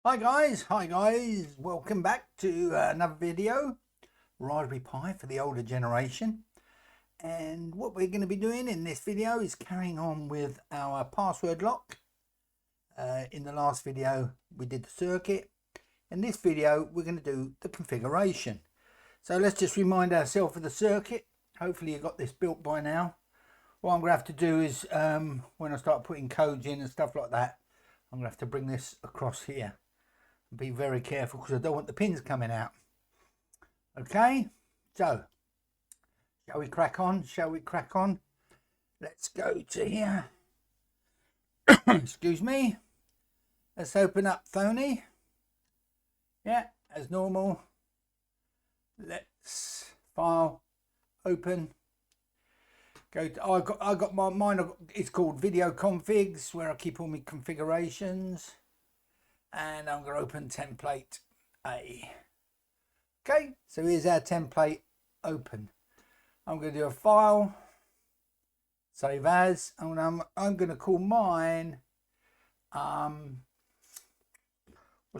Hi guys, welcome back to another video, Raspberry Pi for the older generation. And what we're going to be doing in this video is carrying on with our password lock. In the last video we did the circuit. In this video we're going to do the configuration. So let's just remind ourselves of the circuit. Hopefully you've got this built by now. What I'm going to have to do is when I start putting codes in and stuff like that, I'm going to have to bring this across here. Be very careful because I don't want the pins coming out. Okay, so shall we crack on? Let's go to here. Excuse me. Let's open up Phony. Yeah, as normal. Let's file, open. Go to, I got mine. It's called video configs, where I keep all my configurations. And I'm going to open template A. Okay, so here's our template open. I'm going to do a file, save as, and I'm going to call mine, what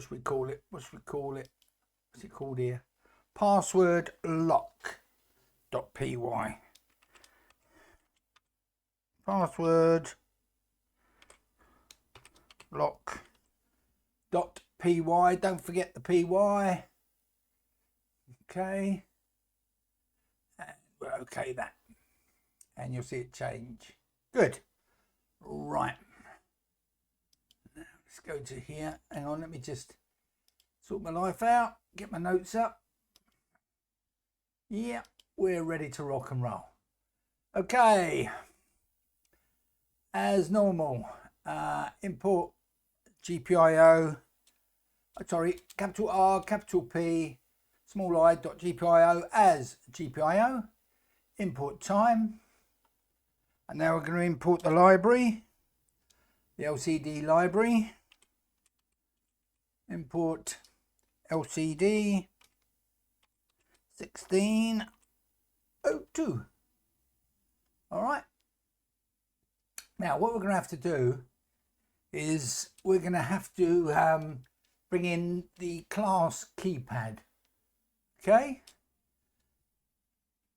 should we call it? What's it called here? Password lock.py. Password lock. .py, don't forget the py. Okay, and we'll okay that, and you'll see it change. Good. Right, now let's go to here. Hang on, let me just sort my life out, get my notes up. Yeah, we're ready to rock and roll. Okay, as normal, import GPIO, sorry, capital R, capital P, small I, .gpio as GPIO, import time, and now we're going to import the library, the LCD library, import LCD 1602. All right, now what we're going to have to do is we're going to have to bring in the class keypad. Okay,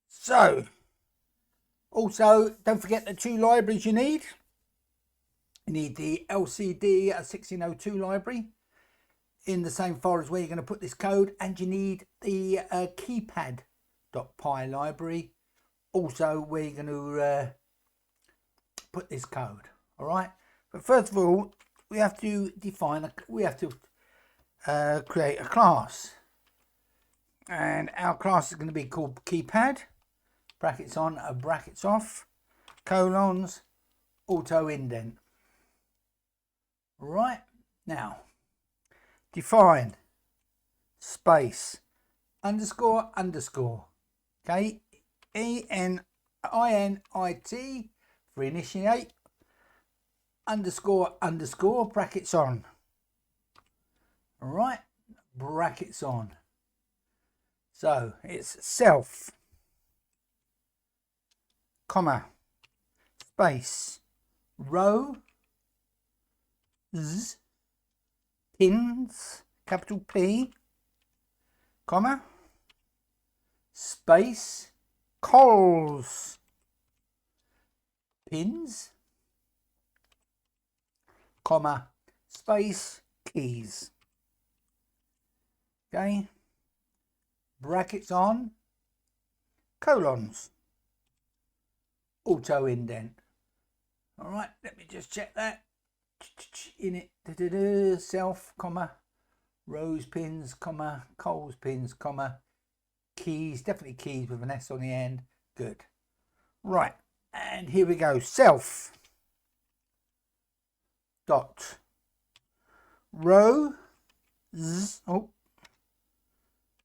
so also don't forget the two libraries you need. You need the LCD 1602 library in the same file as where you're going to put this code, and you need the keypad.py library also where you're going to put this code. All right, but first of all we have to create a class, and our class is going to be called keypad, brackets on, brackets off, colons, auto indent. Right, now define space underscore underscore, okay, init for initiate, underscore underscore, brackets on. All right, brackets on. So it's self, comma, space, row, z, pins, capital P, comma, space, cols, pins, comma, space, keys. Okay, brackets on, colons, auto indent. All right, let me just check that. In it, self, comma, rows, pins, comma, cols, pins, comma, keys, definitely keys with an S on the end. Good. Right, and here we go. Self dot row,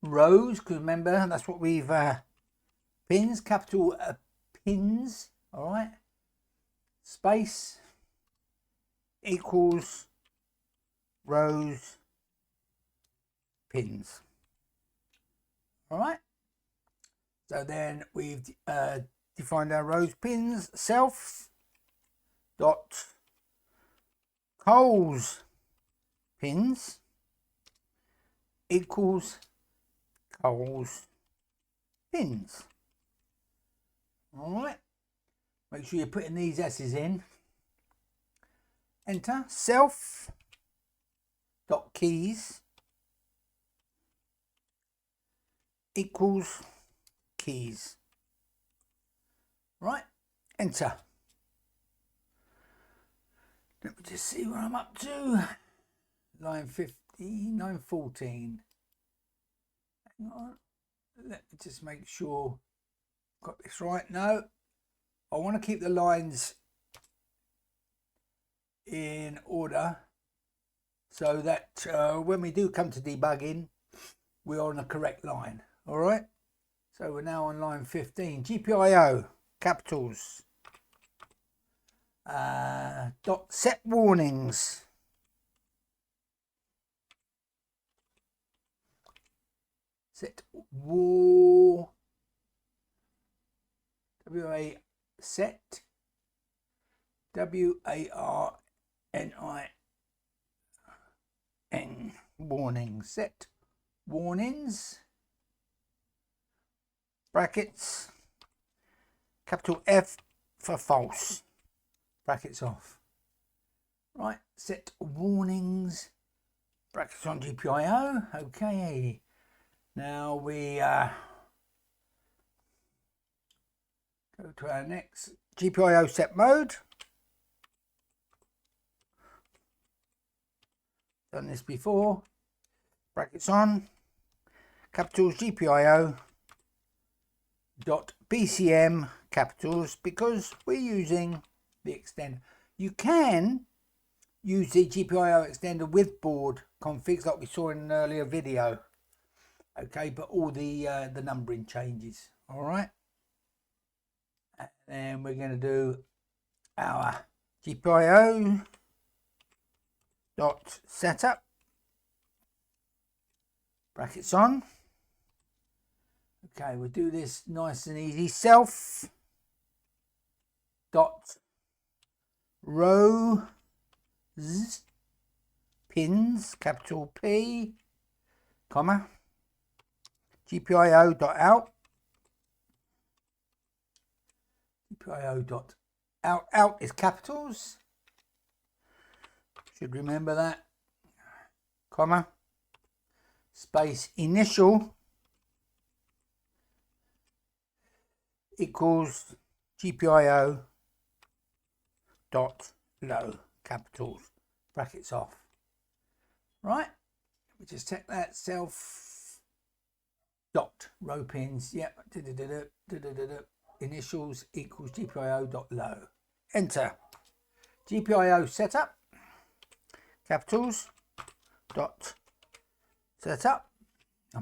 rows, because remember that's what we've pins, capital pins. All right, space equals rows, pins. All right, so then we've defined our rows, pins. Self dot cols pins, equals Coles pins. All right, make sure you're putting these S's in. Enter self dot keys equals keys. Right, enter. Let me just see where I'm up to. Line 15, line 14. Hang on. Let me just make sure I've got this right. No, I want to keep the lines in order so that when we do come to debugging, we're on the correct line. All right. So we're now on line 15. GPIO, capitals. Dot set warnings. Set war. W-A set. W-A-R-N-I-N. Warning. Set warnings. Brackets. Capital F for false. Brackets off. Right, set warnings. Brackets on GPIO. Okay. Now we go to our next GPIO set mode. Done this before. Brackets on. Capitals GPIO dot BCM capitals, because we're using the extender. You can use the GPIO extender with board configs like we saw in an earlier video. Okay, but all the numbering changes. All right, and then we're going to do our GPIO dot setup, brackets on. Okay, we'll do this nice and easy. Self dot rows pins, capital P, comma, GPIO dot out, GPIO dot out. Out is capitals, should remember that, comma, space initial equals GPIO dot low, capitals, brackets off. Right, we just check that. Self dot row pins, yep, initials equals GPIO dot low. Enter. GPIO setup, capitals dot setup,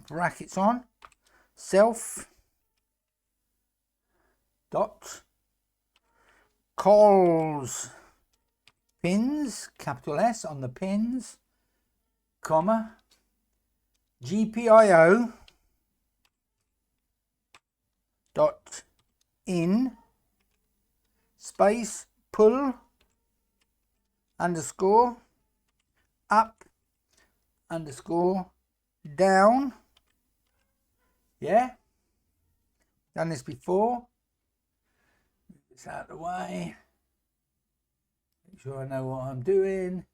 brackets on, self dot calls pins, capital S on the pins, comma, GPIO dot in space pull underscore up underscore down. Yeah, done this before. It's out of the way. Make sure I know what I'm doing.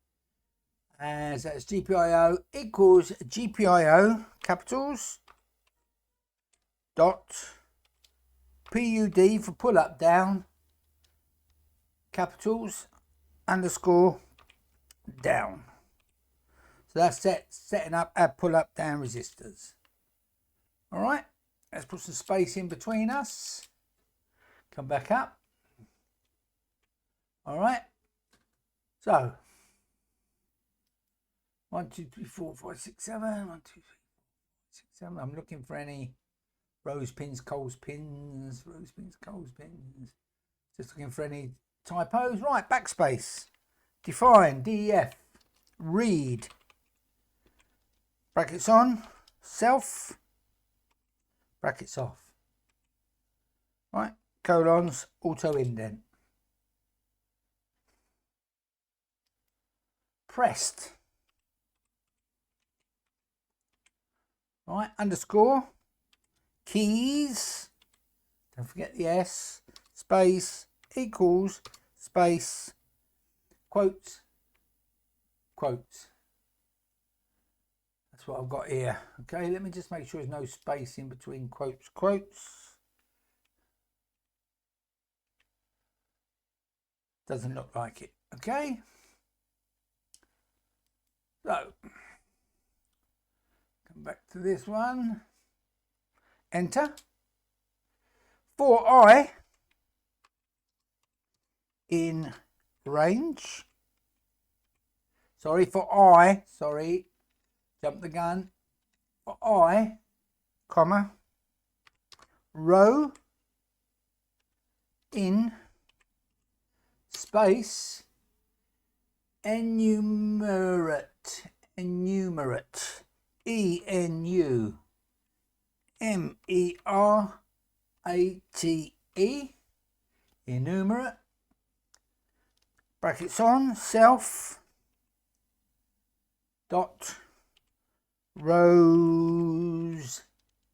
And so that's GPIO equals GPIO capitals dot PUD for pull up down, capitals underscore down. So that's setting up our pull up down resistors. All right, let's put some space in between us. Come back up. All right, so 1, 2, 3, 4, 5, 6, 7. 1, 2, 3, 4, 5, 6, 7. I'm looking for any rose pins, Coles pins, rose pins, Coles pins. Just looking for any typos. Right, backspace. Define, DEF, read, brackets on, self, brackets off. Right, colons, auto indent. Pressed. Right, underscore, keys, don't forget the S, space, equals, space, quotes, quotes. That's what I've got here. Okay, let me just make sure there's no space in between quotes, quotes. Doesn't look like it. Okay. So, come back to this one. Enter. For I in range. Sorry, for I. Sorry. Jump the gun. For I, comma, row in space enumerate, enumerate, E-N-U-M-E-R-A-T-E, enumerate, brackets on, self, dot, rows,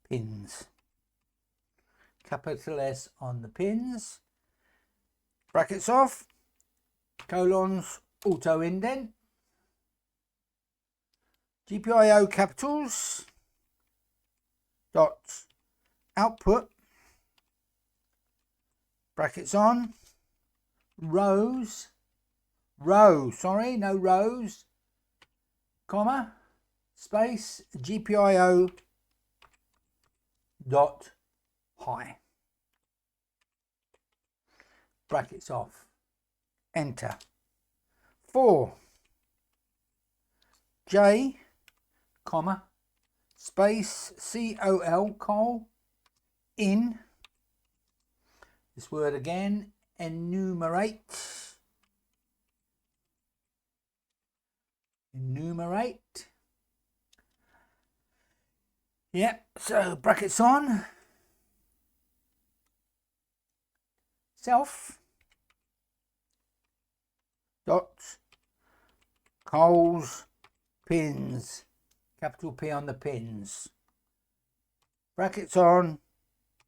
pins, capital S on the pins, brackets off, colons, auto indent, GPIO capitals, dot, output, brackets on, rows, sorry, no rows, comma, space, GPIO, dot, high, brackets off, enter. 4, J, comma, space, C-O-L, col, in, this word again, enumerate, enumerate, yep, so brackets on, self, dot, coals, pins, capital P on the pins, brackets on,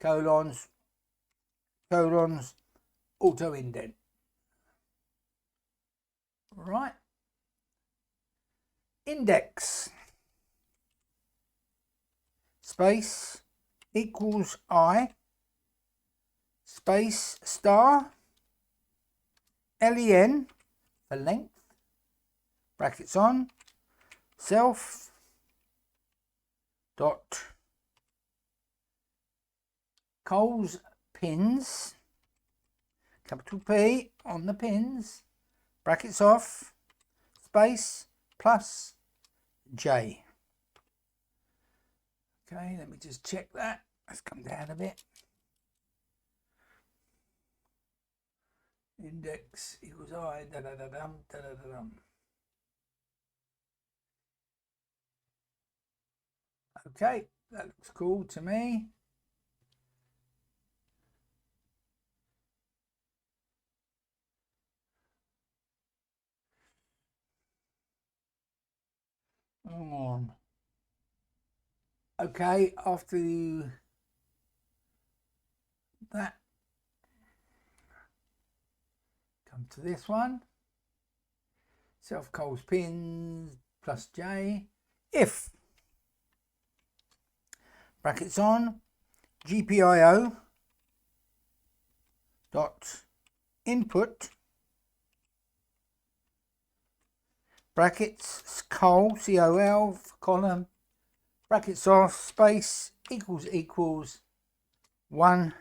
colons, auto indent. Right, index, space, equals I, space, star, len, for length, brackets on, self, dot, coals, pins, capital P on the pins, brackets off, space, plus, J. Okay, let me just check that. Let's come down a bit. Index equals I, da-da-da-dum, da-da-da-dum. Okay, that looks cool to me. Hang on. Okay, after that, come to this one. Self coals pins plus J. If, brackets on, GPIO dot input, brackets, col, C-O-L, column, brackets off, space, equals, 1,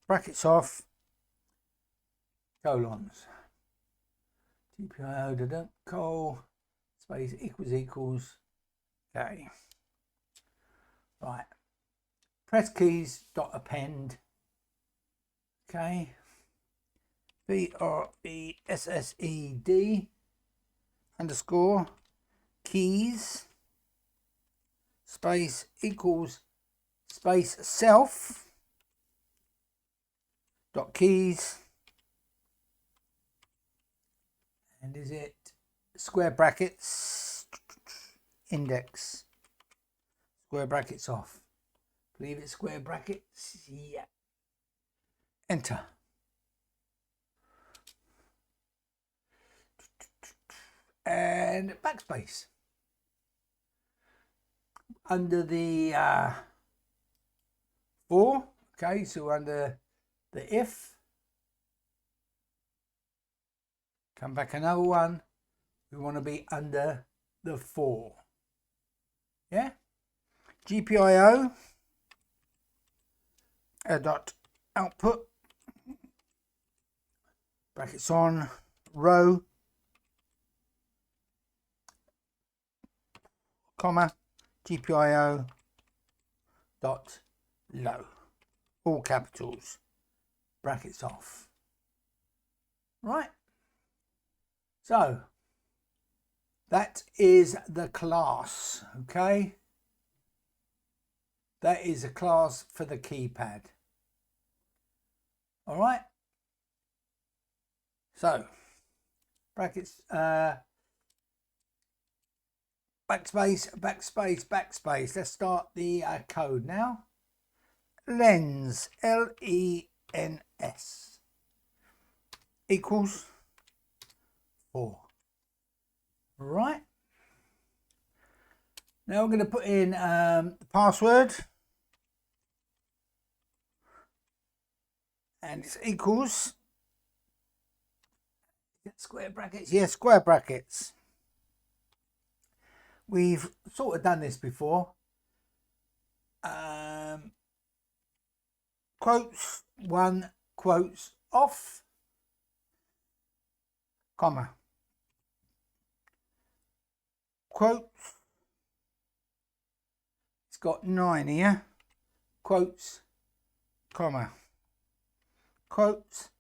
brackets off, colons, GPIO, col, space, equals, okay. Right, press keys, dot append, okay, BRESSED, underscore, keys, space, equals, space, self, dot keys, and is it square brackets, index, square brackets off. Believe it's square brackets. Yeah. Enter. And backspace. Under the 4, okay, so under the if, come back another one, we want to be under the 4, yeah, GPIO dot output, brackets on, row, comma, GPIO dot low, all capitals, brackets off. Right, so that is the class, okay? That is a class for the keypad. All right, so brackets, backspace, backspace, backspace. Let's start the code now. Lens, L-E-N-S, equals 4. Right. Now we're going to put in the password. And it's equals, square brackets? Yes, square brackets. We've sort of done this before. Quotes, 1, quotes off, comma, quotes, it's got 9 here, quotes, comma, quotes,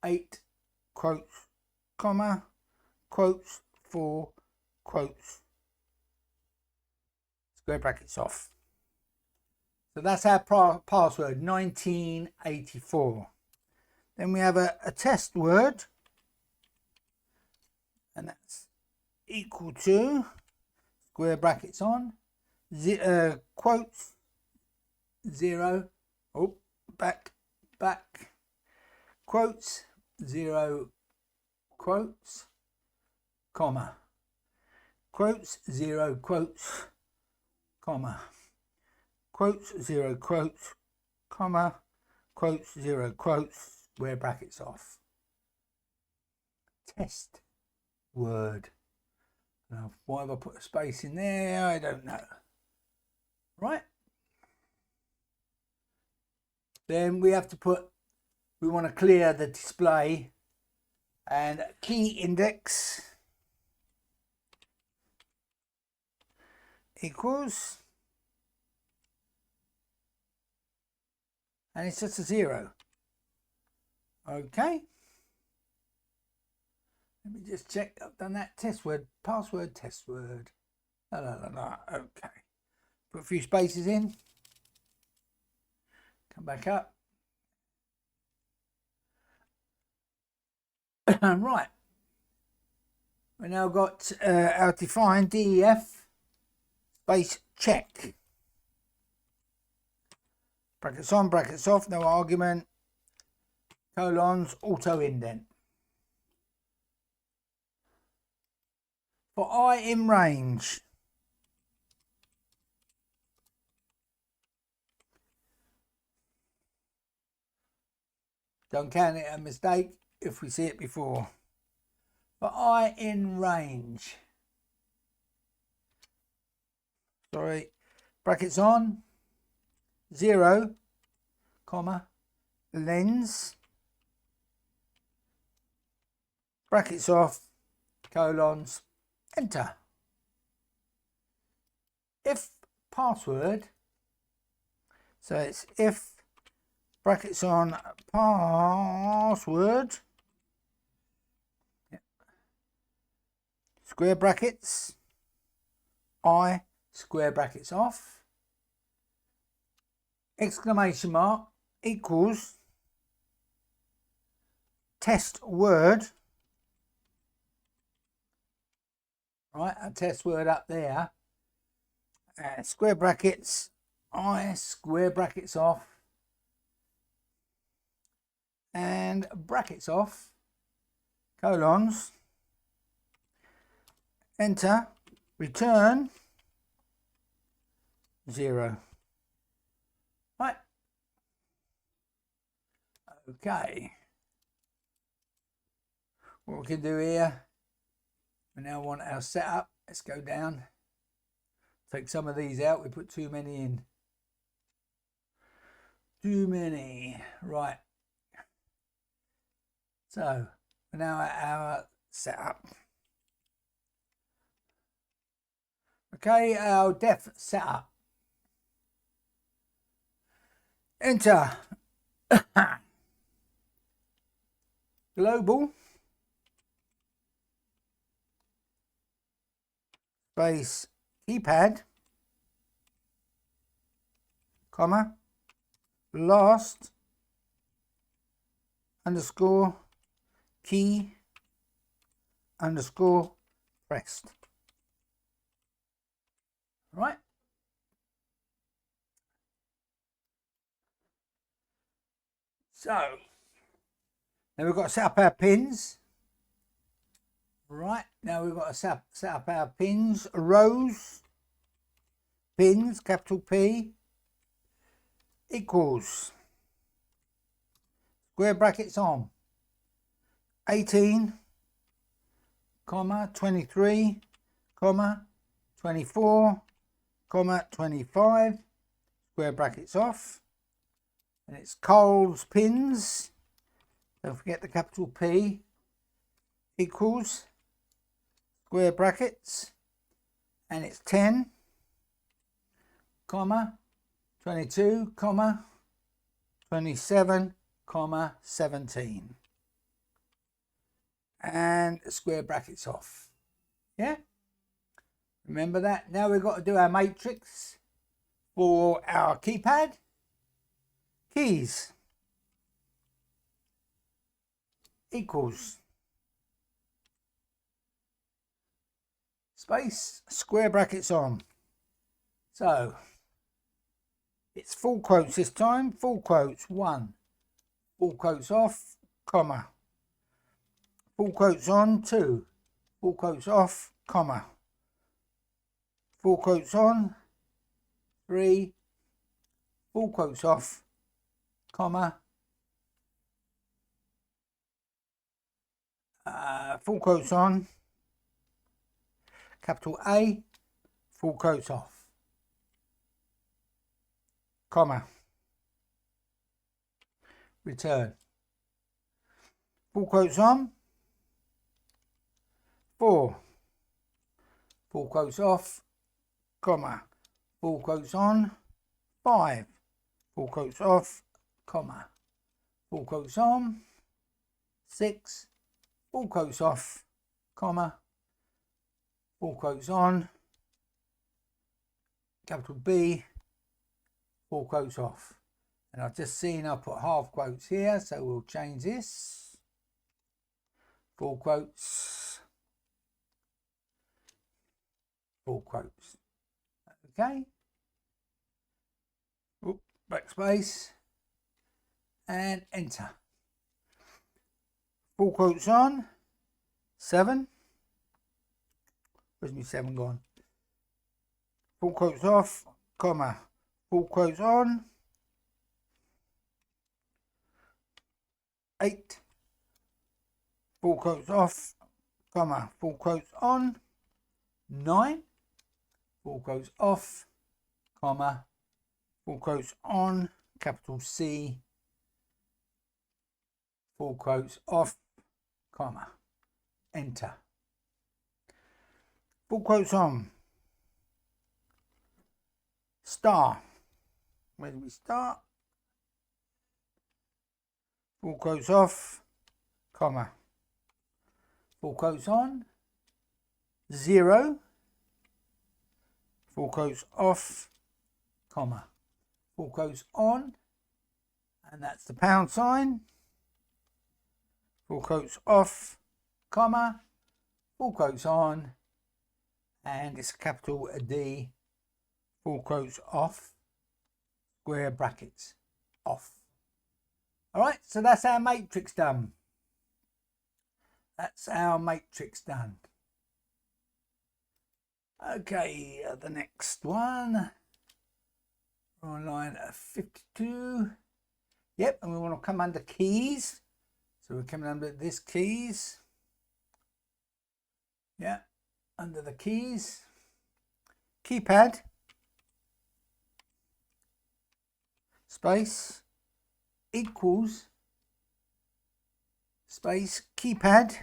8, quotes, comma, quotes, 4, quotes, square brackets off. So that's our password, 1984. Then we have a test word, and that's equal to, square brackets on, quotes, 0, oh, back, quotes, 0, quotes, comma, quotes, 0, quotes, comma, quotes, 0, quotes, comma, quotes, 0, quotes, square brackets off. Test word. Now, why have I put a space in there? I don't know. Right. Then we have to put, we want to clear the display, and key index equals, and it's just a 0. Okay. Let me just check. I've done that. Test word, password, test word. Okay. Put a few spaces in. Come back up. Right. We've now got our defined DEF space check. Brackets on, brackets off, no argument. Colons, auto indent. For I in range. Don't count it a mistake if we see it before. For I in range. Sorry. Brackets on. 0, comma, lens. Brackets off, colons, enter. If password, so it's if, brackets on, password, square brackets, I, square brackets off, exclamation mark, equals, test word, right, a test word up there, Square brackets, I, square brackets off, and brackets off, colons, enter, return, 0. Right. Okay. What we can do here, we now want our setup. Let's go down. Take some of these out. We put too many in. Too many. Right. So now our setup. Okay, our def setup. Enter. Global. Space keypad. Comma. Last. Underscore. Key. Underscore. Pressed. Right. So now we've got to set up our pins. Right, now we've got to set up our pins, rows, pins, capital P, equals, square brackets on, 18, comma, 23, comma, 24, comma, 25, square brackets off, and it's Coles pins, don't forget the capital P, equals, square brackets, and it's 10, comma, 22, comma, 27, comma, 17. And square brackets off. Yeah? Remember that? Now we've got to do our matrix for our keypad. Keys equals space, square brackets on. So it's full quotes this time, full quotes 1, full quotes off, comma, full quotes on 2, full quotes off, comma, full quotes on 3, full quotes off, comma, full quotes on, capital A, full quotes off, comma, return, full quotes on, 4, full quotes off, comma, full quotes on, 5, full quotes off, comma, full quotes on, 6, full quotes off, comma, full quotes on, capital B, full quotes off. And I've just seen I put half quotes here, so we'll change this. Full quotes, full quotes. Okay. Oop, backspace and enter. Full quotes on, 7. Where's my 7 gone? Full quotes off, comma, full quotes on, 8. Full quotes off, comma, full quotes on, 9. Full quotes off, comma, full quotes on, capital C, full quotes off, comma, enter. Full quotes on, star, where do we start? Full quotes off, comma, full quotes on, 0, full quotes off, comma, full quotes on, and that's the pound sign, full quotes off, comma, full quotes on, and it's a capital D, full quotes off, square brackets off. All right, so that's our matrix done. That's our matrix done. Okay, the next one. We're on line 52. Yep, and we want to come under keys. So we're coming under this keys. Yeah, under the keys. Keypad. Space. Equals. Space. Keypad.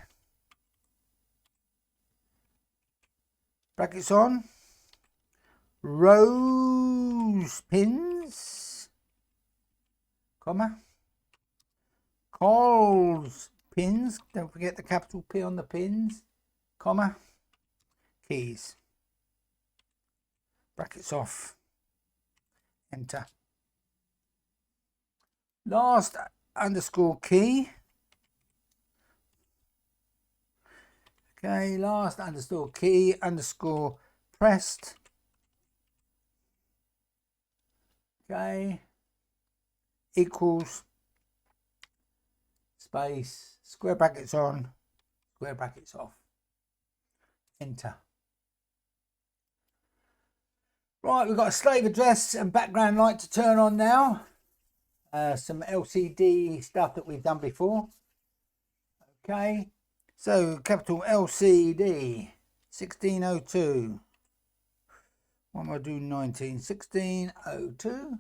Brackets on. Rose pins. Comma. Cols pins. Don't forget the capital P on the pins. Comma. Keys. Brackets off. Enter. Last underscore key. Okay, last underscore key underscore pressed. Okay. Equals. Space. Square brackets on. Square brackets off. Enter. Right, we've got a slave address and background light to turn on now. Some LCD stuff that we've done before. Okay, so capital LCD 1602. What am I doing? 1602.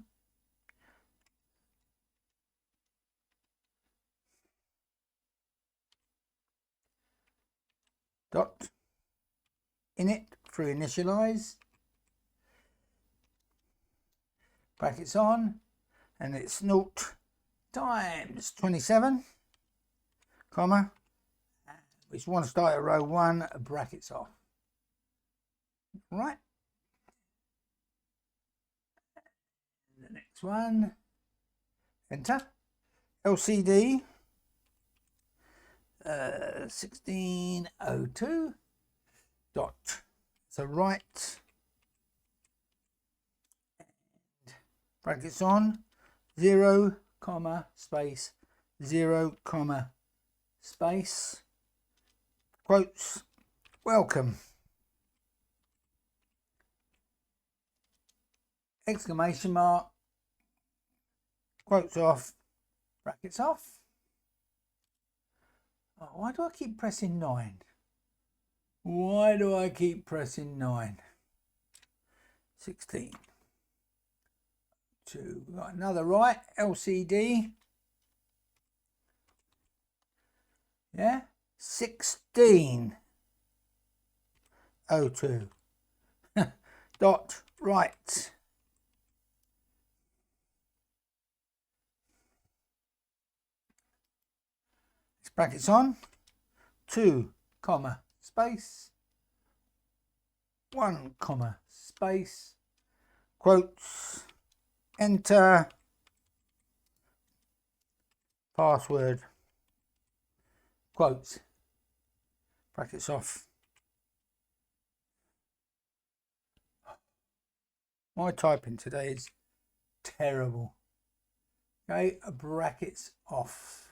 Dot init through initialize. Brackets on. And it's 0 times 27, comma, we just want to start at row 1, brackets off. Right. And the next one, enter. LCD 1602 dot. So right, and brackets on. 0, comma, space, 0, comma, space, quotes, welcome, exclamation mark, quotes off, brackets off. Oh, why do I keep pressing 9? Why do I keep pressing 9? 16. 2. We've got another right, LCD. Yeah, 1602 dot right. Brackets on. 2, comma, space. 1, comma, space. Quotes. Enter. Password. Quotes. Brackets off. My typing today is terrible. Okay, brackets off.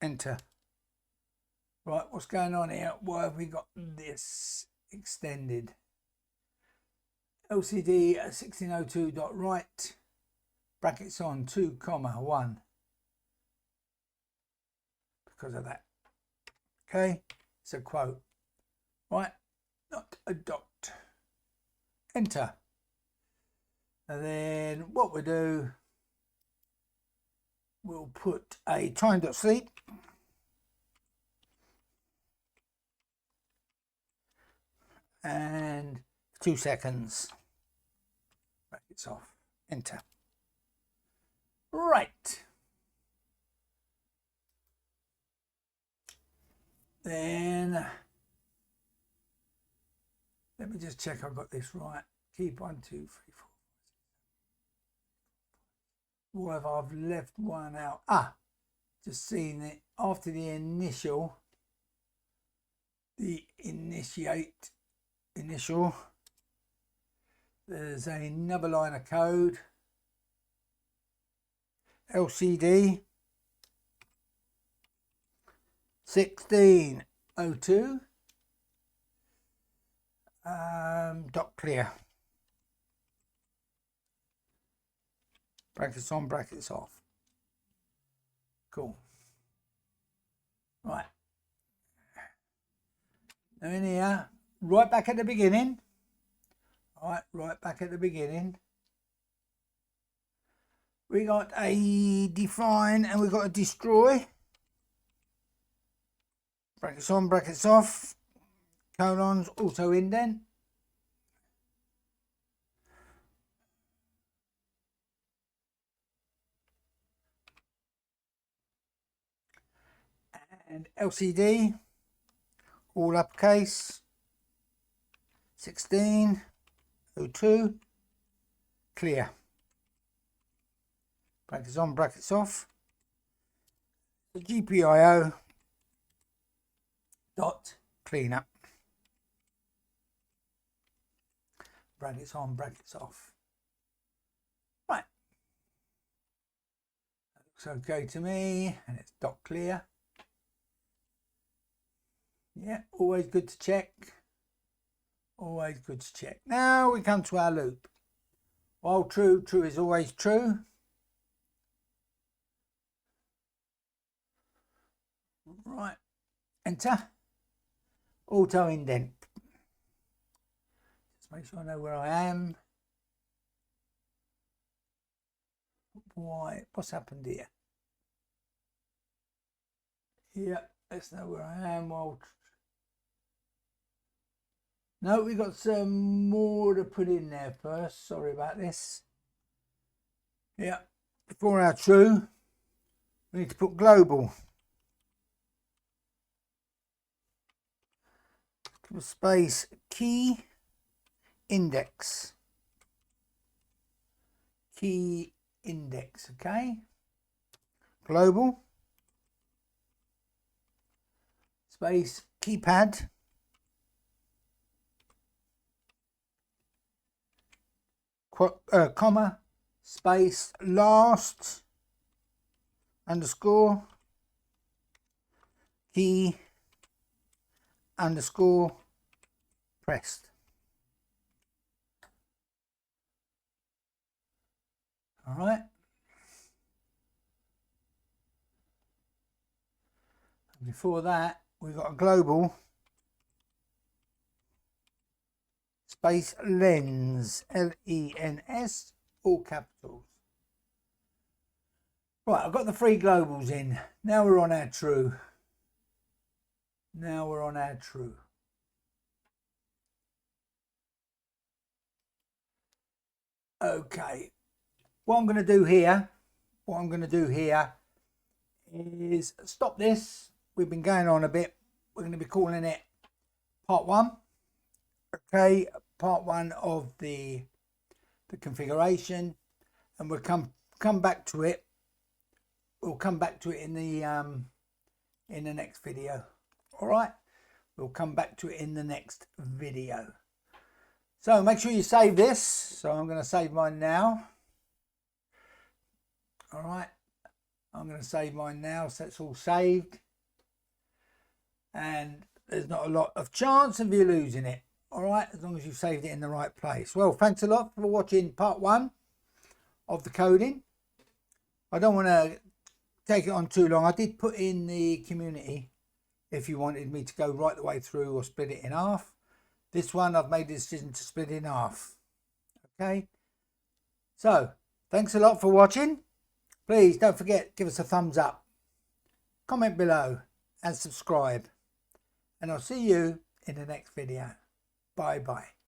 Enter. Right, what's going on here? Why have we got this extended? LCD 1602 dot right, brackets on, 2, comma, 1. Because of that. Okay, it's a quote. Right, not a dot. Enter. And then what we do, we'll put a time.sleep. And 2 seconds. Brackets off. Enter. Right. Then let me just check I've got this right. Keep 1, 2, 3, 4. What have I left one out? Ah, just seen it after the initial, the initiate initial. There's another line of code. LCD 1602. Dot clear. Brackets on, brackets off. Cool. Right. Now in here, right back at the beginning. Right back at the beginning. We got a define and we got a destroy. Brackets on, brackets off. Colons, auto indent. And LCD, all uppercase. 1602. Clear. Brackets on, brackets off. The GPIO dot cleanup. Brackets on, brackets off. Right. That looks okay to me, and it's dot clear. Yeah, always good to check. Always good to check. Now we come to our loop. While true, true is always true. Right, enter. Auto indent. Just make sure I know where I am. Why? What's happened here? Yeah, let's know where I am. Well, no, we got some more to put in there first. Sorry about this. Yeah, before our true, we need to put global. Space key index. Key index, okay. Global. Space keypad. Comma. Space last. Underscore. Key. Underscore. Pressed. All right. Before that, we've got a global space lens, L-E-N-S, all capitals. Right, I've got the three globals in. Now we're on our true. Now we're on our true. Okay, what I'm going to do here is stop this. We've been going on a bit. We're going to be calling it part one. Okay, part one of the configuration, and we'll come back to it. We'll come back to it in the next video. All right, we'll come back to it in the next video. So make sure you save this. So I'm going to save mine now. All right, I'm going to save mine now, so it's all saved. And there's not a lot of chance of you losing it. All right, as long as you've saved it in the right place. Well, thanks a lot for watching part one of the coding. I don't want to take it on too long. I did put in the community if you wanted me to go right the way through or split it in half. This one, I've made the decision to split it in half. Okay, so thanks a lot for watching. Please don't forget, give us a thumbs up, comment below and subscribe. And I'll see you in the next video. Bye bye.